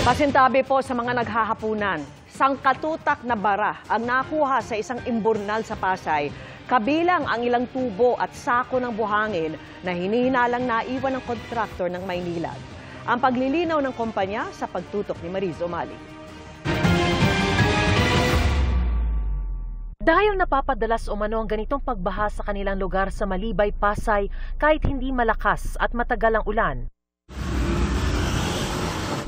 Pasintabi po sa mga naghahapunan. Sangkatutak na bara ang nakuha sa isang imburnal sa Pasay, kabilang ang ilang tubo at sako ng buhangin na hinihinalang naiwan ng kontraktor ng Maynilad. Ang paglilinaw ng kumpanya sa pagtutok ni Mariz Umali. Dahil napapadalas umano ang ganitong pagbaha sa kanilang lugar sa Malibay, Pasay kahit hindi malakas at matagal ang ulan,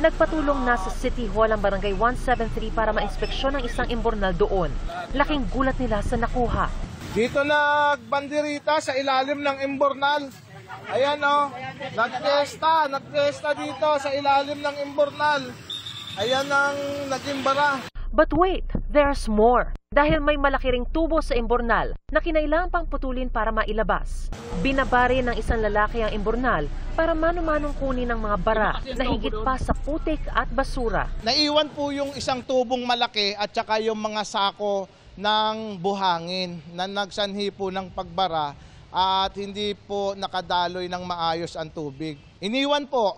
nagpatulong na sa City Hall ang Barangay 173 para ma-inspeksyon ang isang imburnal doon. Laking gulat nila sa nakuha. Dito nagbandirita sa ilalim ng imburnal. Ayan o, nagpiyesta dito sa ilalim ng imburnal. Ayan ang naging bara. But wait, there's more. Dahil may malaki ring tubo sa imburnal na kinailangan pang putulin para mailabas. Binabari ng isang lalaki ang imburnal para mano-manong kunin ng mga bara na higit pa sa putik at basura. Naiwan po yung isang tubong malaki at saka yung mga sako ng buhangin na nagsanhi po ng pagbara at hindi po nakadaloy ng maayos ang tubig. Iniwan po.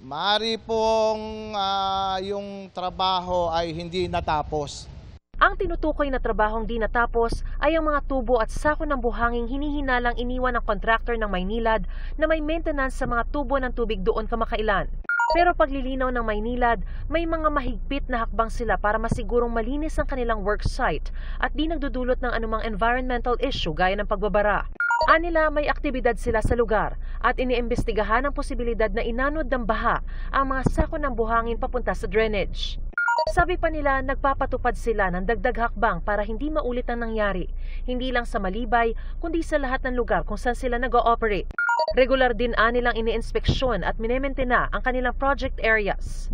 Maaari pong yung trabaho ay hindi natapos. Ang tinutukoy na trabahong di natapos ay ang mga tubo at sako ng buhanging hinihinalang iniwan ng kontraktor ng Maynilad na may maintenance sa mga tubo ng tubig doon kamakailan. Pero paglilinaw ng Maynilad, may mga mahigpit na hakbang sila para masigurong malinis ang kanilang work site at di nagdudulot ng anumang environmental issue gaya ng pagbabara. Anila may aktibidad sila sa lugar at iniimbestigahan ang posibilidad na inanod ng baha ang mga sako ng buhangin papunta sa drainage. Sabi pa nila, nagpapatupad sila ng dagdag hakbang para hindi maulit ang nangyari, hindi lang sa Malibay kundi sa lahat ng lugar kung saan sila nag-ooperate. Regular din anilang iniinspeksyon at minementena ang kanilang project areas.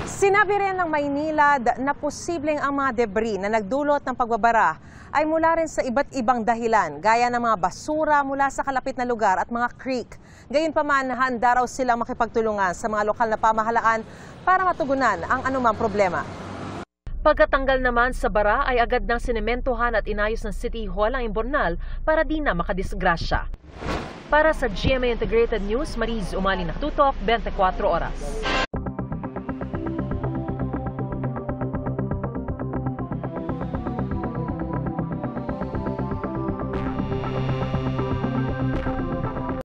Sinabi rin ng Maynilad na posibleng ang mga debris na nagdulot ng pagbabara ay mula rin sa iba't ibang dahilan, gaya ng mga basura mula sa kalapit na lugar at mga creek. Gayunpaman, handa raw silang makipagtulungan sa mga lokal na pamahalaan para matugunan ang anumang problema. Pagkatanggal naman sa bara ay agad ng sinementohan at inayos ng City Hall ang imburnal para di na makadisgrasya. Para sa GMA Integrated News, Mariz Umali, Nakatutok, 24 Oras.